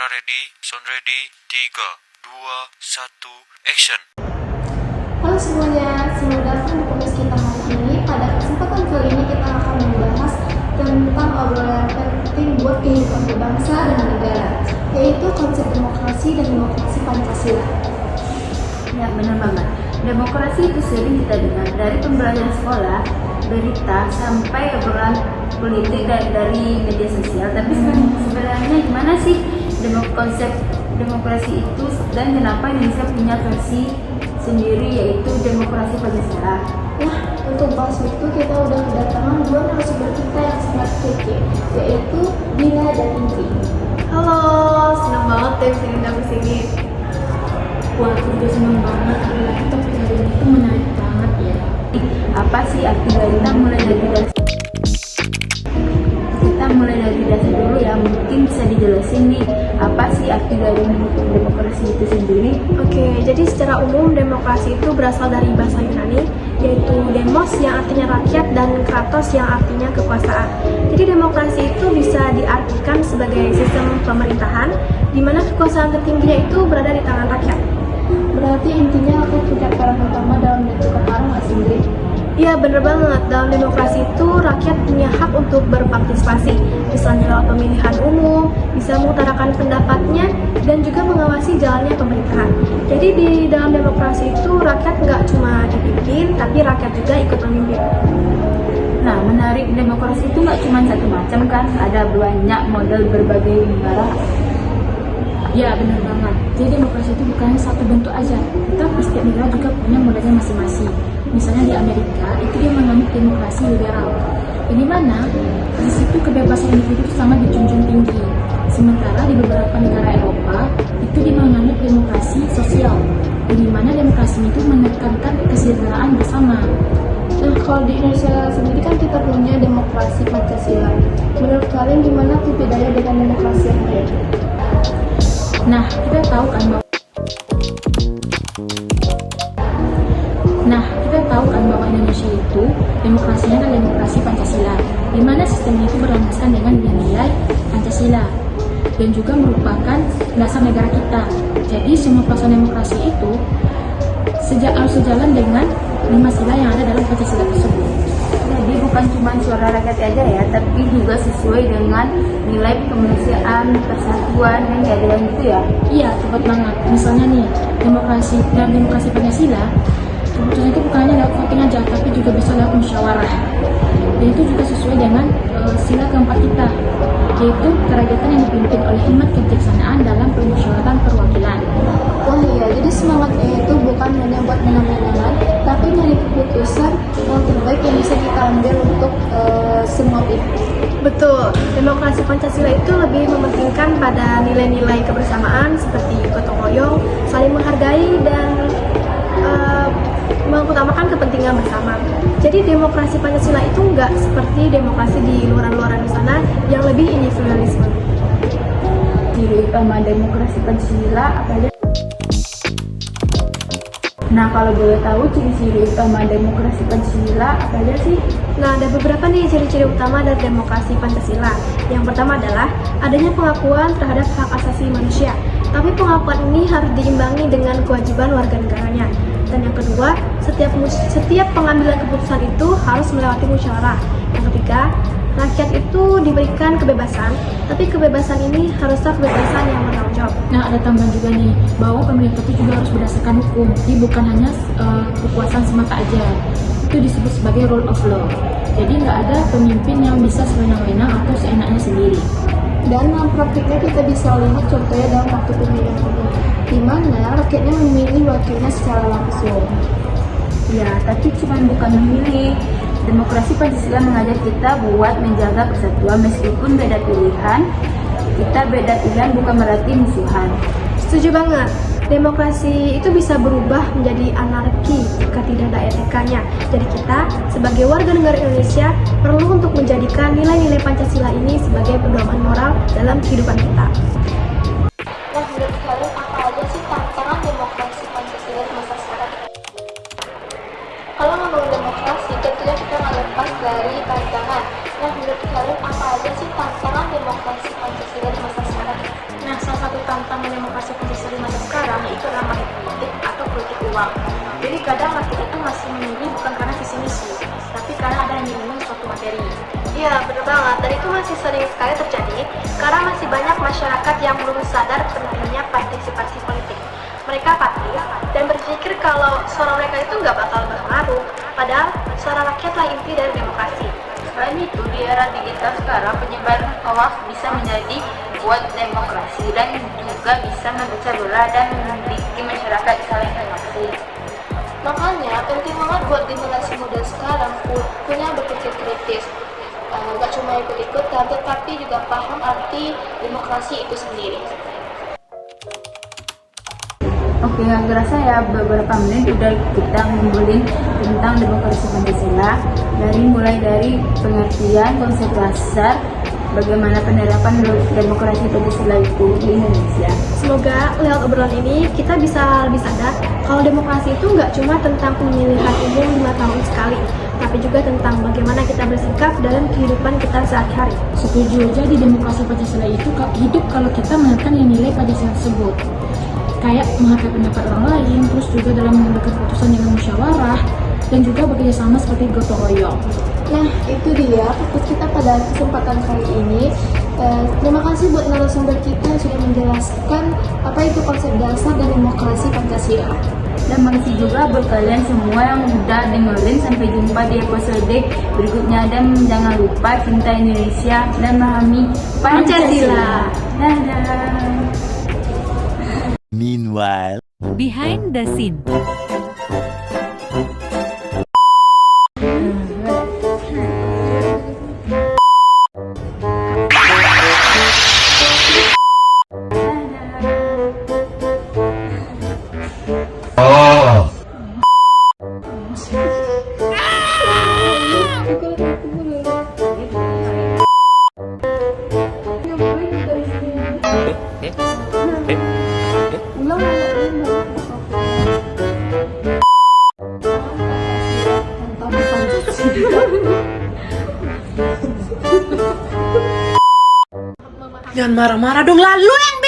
Kamera ready, sound ready, 3, 2, 1, action. Halo semuanya, selamat datang di podcast kita hari ini. Pada kesempatan kali ini kita akan membahas tentang obrolan penting buat kehidupan berbangsa dan negara, yaitu konsep demokrasi dan demokrasi Pancasila. Ya, benar banget. Demokrasi itu sering kita dengar dari pembelajaran sekolah, berita, sampai obrolan politik dari media sosial. Tapi sebenarnya gimana sih konsep demokrasi itu dan kenapa Indonesia punya versi sendiri, yaitu demokrasi Pancasila? Nah, untuk bahas itu kita udah kedatangan dua narasumber kita yang sangat kece, yaitu Dina dan Inti. Halo, senang banget deh bisa diundang ke sini. Wah, aku juga senang banget karena topik hari ini itu menarik banget ya. Apa sih arti dari kita mulai dari dasar dulu ya, mungkin bisa dijelasin nih apa sih arti dari demokrasi itu sendiri? Oke, jadi secara umum demokrasi itu berasal dari bahasa Yunani, yaitu demos yang artinya rakyat dan kratos yang artinya kekuasaan. Jadi demokrasi itu bisa diartikan sebagai sistem pemerintahan di mana kekuasaan tertingginya itu berada di tangan rakyat. Berarti intinya aku punya peran utama dalam menentukan arah nggak sih, Indri? Iya, bener banget. Dalam demokrasi itu rakyat punya hak untuk berpartisipasi, misalnya lewat pemilihan umum, bisa mengutarakan pendapatnya, dan juga mengawasi jalannya pemerintahan. Jadi di dalam demokrasi itu rakyat nggak cuma dipimpin, tapi rakyat juga ikut memimpin. Nah, menarik, demokrasi itu nggak cuma satu macam kan, ada banyak model berbagai negara. Ya, benar banget. Jadi demokrasi itu bukan satu bentuk aja, tetapi setiap negara juga punya modelnya masing-masing. Misalnya di Amerika, itu dia menganut demokrasi liberal. Di mana di situ kebebasan individu sangat dijunjung tinggi. Sementara di beberapa negara Eropa, itu dia menganut demokrasi sosial. Di mana demokrasi itu menekankan kesejahteraan bersama. Nah, kalau di Indonesia sendiri kan kita punya demokrasi Pancasila. Menurut kalian gimana tuh bedanya dengan demokrasi yang lain? Nah, kita tahu kan bahwa Indonesia itu demokrasinya adalah demokrasi Pancasila, di mana sistemnya itu berlandaskan dengan nilai Pancasila dan juga merupakan dasar negara kita. Jadi semua pelaksanaan demokrasi itu harus sejalan dengan 5 sila yang ada dalam Pancasila tersebut. Jadi bukan cuma suara rakyat aja ya, tapi juga sesuai dengan nilai kemanusiaan, persatuan, dan keadilan itu ya. Iya, tepat banget. Misalnya nih, dalam demokrasi Pancasila, keputusan itu bukan hanya lewat voting aja, tapi juga bisa lewat musyawarah. Dan itu juga sesuai dengan sila keempat kita, yaitu kerakyatan yang dipimpin oleh hikmat kebijaksanaan dalam permusyawaratan perwakilan. Wah iya, jadi semangatnya itu bukan hanya buat menang-menangan, tapi nyari keputusan yang terbaik yang bisa kita ambil untuk semua pihak. Betul, demokrasi Pancasila itu lebih mementingkan pada nilai-nilai kebersamaan seperti gotong royong, saling menghargai, dan mengutamakan kepentingan bersama. Jadi demokrasi Pancasila itu nggak seperti demokrasi di luaran-luaran di sana yang lebih individualisme. Ciri utama demokrasi Pancasila apa aja? Nah, kalau boleh tahu ciri-ciri utama demokrasi Pancasila apa aja sih? Nah, ada beberapa nih ciri-ciri utama dari demokrasi Pancasila. Yang pertama adalah adanya pengakuan terhadap hak asasi manusia. Tapi pengakuan ini harus diimbangi dengan kewajiban warga negaranya. Dan yang kedua, setiap pengambilan keputusan itu harus melewati musyawarah. Yang ketiga, rakyat itu diberikan kebebasan, tapi kebebasan ini haruslah kebebasan yang bertanggung jawab. Nah, ada tambahan juga nih, bahwa pemerintah itu juga harus berdasarkan hukum, jadi bukan hanya kekuasaan semata aja. Itu disebut sebagai rule of law. Jadi nggak ada pemimpin yang bisa sewenang-wenang atau seenaknya sendiri. Dan dalam praktiknya kita bisa lihat contohnya dalam waktu pemilihan umum, di mana rakyatnya memilih wakilnya secara langsung. Ya, tapi cuma bukan memilih. Demokrasi Pancasila mengajak kita buat menjaga persatuan meskipun beda pilihan. Kita beda pilihan bukan berarti musuhan. Setuju banget. Demokrasi itu bisa berubah menjadi anarki jika tidak ada etikanya. Jadi kita sebagai warga negara Indonesia perlu untuk menjadikan nilai-nilai Pancasila ini sebagai pedoman moral dalam kehidupan kita. Nah, menurut kalian apa aja sih tantangan demokrasi Pancasila di masa sekarang? Kalau ngomong demokrasi, tentunya kita nggak lepas dari tantangan. Nah, menurut kalian apa aja sih tantangan demokrasi Pancasila di masa sekarang? Nah, salah satu tantangan demokrasi Pancasila masa sekarang itu adalah money politik atau politik uang. Jadi kadang kita itu masih memilih bukan karena visi misi, tapi karena ada yang ingin suatu materi. Iya, benar banget. Dan itu masih sering sekali terjadi karena masih banyak masyarakat yang belum sadar pentingnya partisipasi politik. Mereka apatis dan berpikir kalau suara mereka itu nggak bakal berpengaruh, padahal suara rakyatlah inti dari demokrasi. Selain itu, di era digital sekarang penyebaran hoax bisa menjadi buat demokrasi dan juga bisa memecah belah dan membuat masyarakat saling emosi. Makanya penting banget buat generasi muda sekarang punya berpikir kritis. Gak cuma ikut-ikutan, tetapi juga paham arti demokrasi itu sendiri. Oke, aku rasa ya beberapa menit udah kita ngumpulin tentang demokrasi Pancasila, mulai dari pengertian konsep dasar, bagaimana penerapan demokrasi Pancasila itu di Indonesia. Semoga lewat obrolan ini kita bisa lebih sadar kalau demokrasi itu nggak cuma tentang pemilihan umum 5 tahun sekali, tapi juga tentang bagaimana kita bersikap dalam kehidupan kita sehari-hari. Setuju, jadi demokrasi Pancasila itu hidup kalau kita menekan nilai Pancasila tersebut. Kayak menghargai pendapat orang lain, terus juga dalam mengambil keputusan dengan musyawarah, dan juga bekerjasama seperti gotong royong. Nah, itu dia fokus kita pada kesempatan kali ini. Terima kasih buat narasumber kita yang sudah menjelaskan apa itu konsep dasar dan demokrasi Pancasila. Dan makasih juga buat kalian semua yang udah dengerin. Sampai jumpa di episode berikutnya, dan jangan lupa cinta Indonesia dan memahami Pancasila. Dadah. Meanwhile, Behind the scene. Jangan marah-marah dong, lalu yang